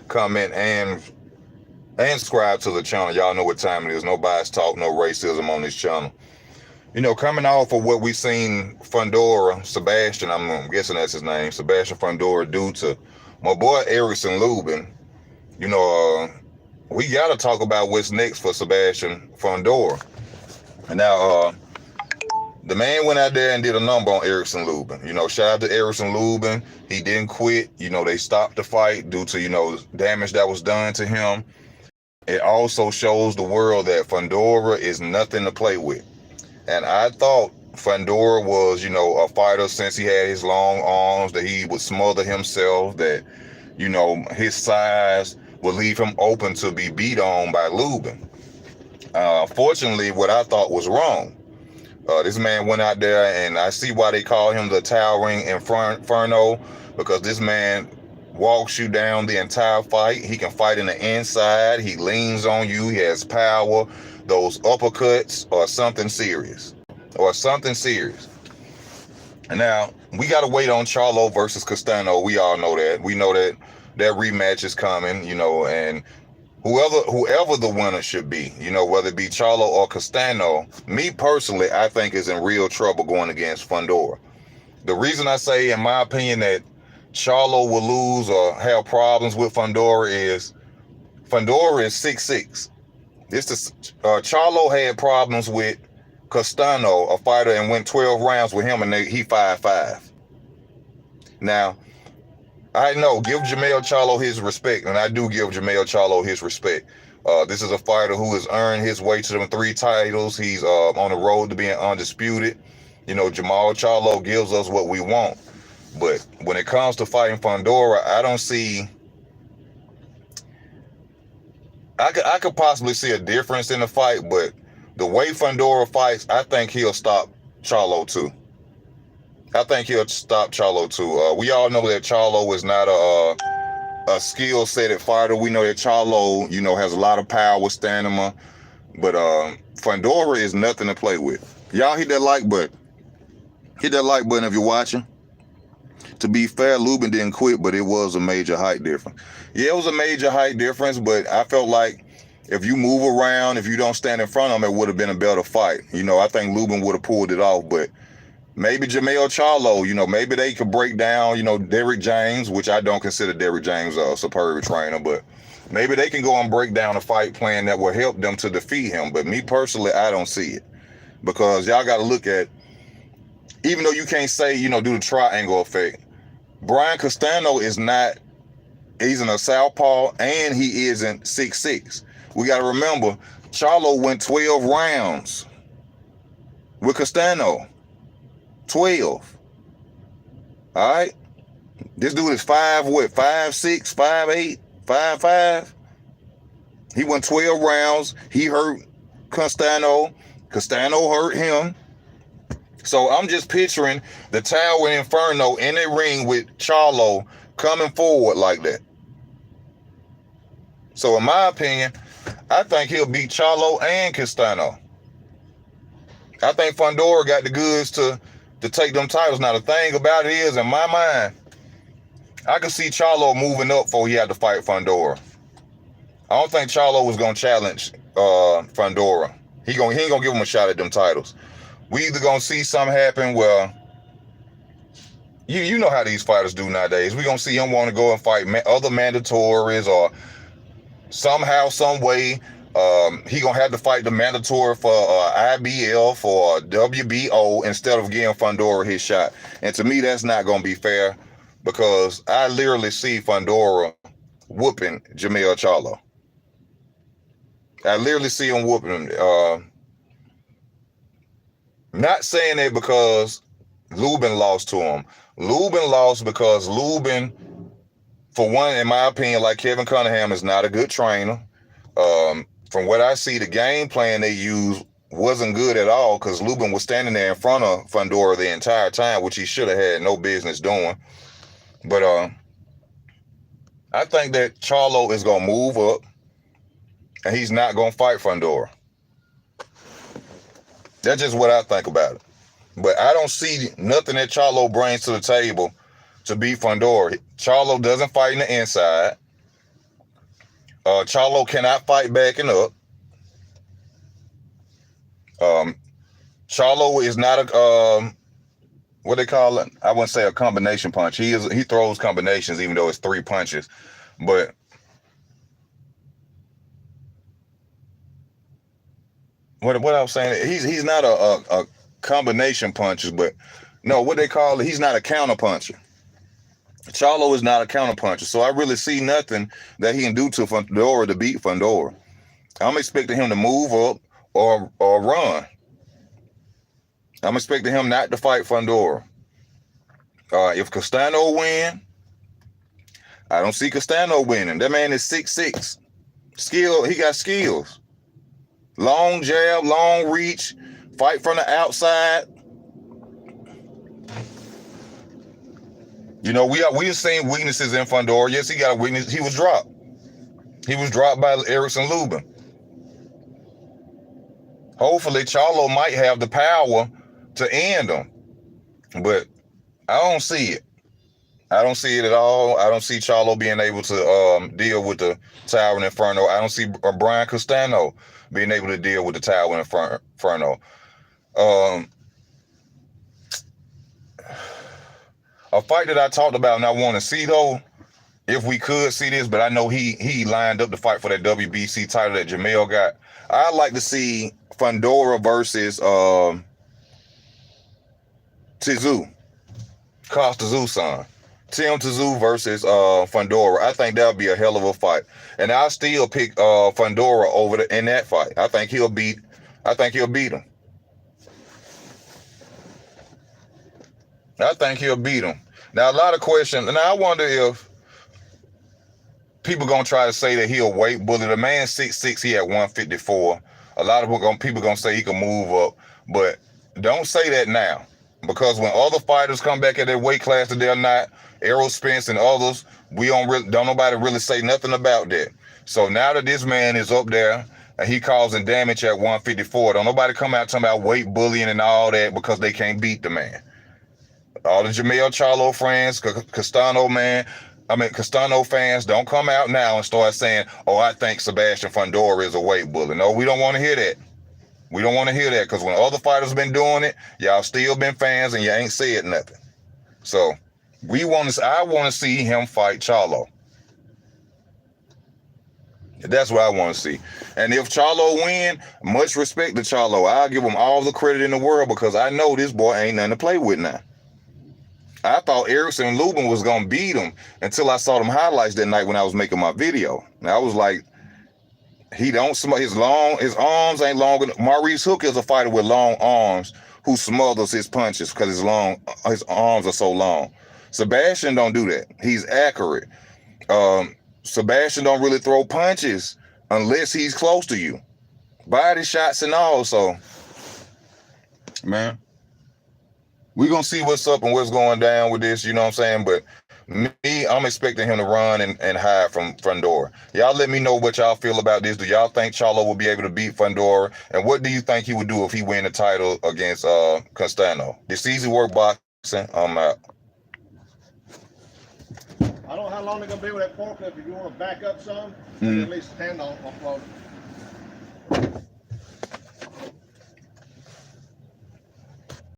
comment, and subscribe to the channel. Y'all know what time it is. No bias talk, no racism on this channel. Coming off of what we seen Fundora, Sebastian, I'm guessing that's his name, Sebastian Fundora, do to my boy Erickson Lubin, you know, we got to talk about what's next for Sebastian Fundora. And now, the man went out there and did a number on Erickson Lubin. Shout out to Erickson Lubin. He didn't quit. They stopped the fight due to, damage that was done to him. It also shows the world that Fundora is nothing to play with. And I thought Fundora was, a fighter since he had his long arms, that he would smother himself, that, his size would leave him open to be beat on by Lubin. Fortunately, what I thought was wrong. This man went out there, and I see why they call him the towering inferno, because this man walks you down the entire fight. He can fight in the inside. He leans on you. He has power. Those uppercuts are something serious. And now, we got to wait on Charlo versus Castano. We all know that. We know that rematch is coming, and whoever the winner should be, whether it be Charlo or Castano, me personally, I think is in real trouble going against Fundora. The reason I say, in my opinion, that Charlo will lose or have problems with Fundora is 6'6". Charlo had problems with Castano, a fighter, and went 12 rounds with him, and he 5'5". Now, I know, give Jermell Charlo his respect, and I do give Jermell Charlo his respect. This is a fighter who has earned his way to them 3 titles. He's on the road to being undisputed. Jermell Charlo gives us what we want. But when it comes to fighting Fundora, I don't see... I could possibly see a difference in the fight, but the way Fundora fights, I think he'll stop Charlo too. We all know that Charlo is not a skill-setted fighter. We know that Charlo, has a lot of power, stamina, but Fundora is nothing to play with. Y'all hit that like button. Hit that like button if you're watching. To be fair, Lubin didn't quit, but it was a major height difference. Yeah, it was a major height difference, but I felt like if you move around, if you don't stand in front of him, it would have been a better fight. I think Lubin would have pulled it off, but maybe Jermell Charlo, maybe they could break down, Derrick James, which I don't consider Derrick James a superb trainer, but maybe they can go and break down a fight plan that will help them to defeat him. But me personally, I don't see it, because y'all got to look at, even though you can't say, do the triangle effect, Brian Castano is not, he's in a southpaw, and he isn't 6'6". We got to remember, Charlo went 12 rounds with Castano. 12. All right? This dude is 5'6", 5'8", 5'5". He went 12 rounds. He hurt Castano. Castano hurt him. So I'm just picturing the Tower Inferno in a ring with Charlo coming forward like that. So in my opinion, I think he'll beat Charlo and Castano. I think Fundora got the goods to take them titles. Now, the thing about it is, in my mind, I could see Charlo moving up before he had to fight Fundora. I don't think Charlo was going to challenge Fundora. He ain't going to give him a shot at them titles. We either going to see something happen where, you know how these fighters do nowadays. We're going to see him want to go and fight other mandatories, or somehow, some way, he going to have to fight the mandatory for IBF or WBO instead of giving Fundora his shot. And to me, that's not going to be fair, because I literally see Fundora whooping Jermell Charlo. I literally see him whooping him. Not saying it because Lubin lost to him. Lubin lost because Lubin, for one, in my opinion, like Kevin Cunningham, is not a good trainer. From what I see, the game plan they used wasn't good at all, because Lubin was standing there in front of Fundora the entire time, which he should have had no business doing. But I think that Charlo is going to move up, and he's not going to fight Fundora. That's just what I think about it. But I don't see nothing that Charlo brings to the table to beat Fundora. Charlo doesn't fight in the inside. Charlo cannot fight backing up. Charlo is not a what they call it? I wouldn't say a combination punch. He throws combinations even though it's 3 punches. But what I was saying, he's not a combination puncher, but no, what they call it, he's not a counter puncher. Charlo is not a counter puncher. So I really see nothing that he can do to Fundora to beat Fundora. I'm expecting him to move up or run. I'm expecting him not to fight Fundora. If Castano win, I don't see Castano winning. That man is 6'6". He got skills. Long jab, long reach, fight from the outside. You know, we've seen weaknesses in Fundora. Yes, he got a weakness. He was dropped. He was dropped by Erickson Lubin. Hopefully, Charlo might have the power to end him. But I don't see it. I don't see it at all. I don't see Charlo being able to deal with the Tower Inferno. I don't see Brian Castano being able to deal with the Tower Inferno. A fight that I talked about and I want to see, though, if we could see this, but I know he lined up to fight for that WBC title that Jermell got. I'd like to see Fundora versus Tszyu, Costa Tszyu. Tim Tszyu versus Fundora. I think that would be a hell of a fight. And I'll still pick Fundora over in that fight. I think he'll beat him. Now, a lot of questions, and I wonder if people gonna try to say that he'll weight bully. The man 6'6", he at 154. A lot of people gonna say he can move up, but don't say that now, because when other fighters come back at their weight class that they're not, Errol Spence and others, don't nobody really say nothing about that. So now that this man is up there and he causing damage at 154, don't nobody come out talking about weight bullying and all that because they can't beat the man. All the Jermell Charlo friends, Castano fans, don't come out now and start saying, oh, I think Sebastian Fundora is a weight bully. No, we don't want to hear that. We don't want to hear that, because when other fighters been doing it, y'all still been fans and you ain't said nothing. So I want to see him fight Charlo. That's what I want to see. And if Charlo win, much respect to Charlo. I'll give him all the credit in the world, because I know this boy ain't nothing to play with now. I thought Erickson Lubin was going to beat him until I saw them highlights that night when I was making my video. And I was like, his arms ain't long enough. Maurice Hook is a fighter with long arms who smothers his punches because his arms are so long. Sebastian don't do that. He's accurate. Sebastian don't really throw punches unless he's close to you. Body shots and all. So, man, we're going to see what's up and what's going down with this, you know what I'm saying? But me, I'm expecting him to run and hide from Fundora. Y'all let me know what y'all feel about this. Do y'all think Charlo will be able to beat Fundora? And what do you think he would do if he win the title against Castano? This easy work boxing. I'm out. I don't know how long they're going to be with that forklift. If you want to back up some, at least stand on float.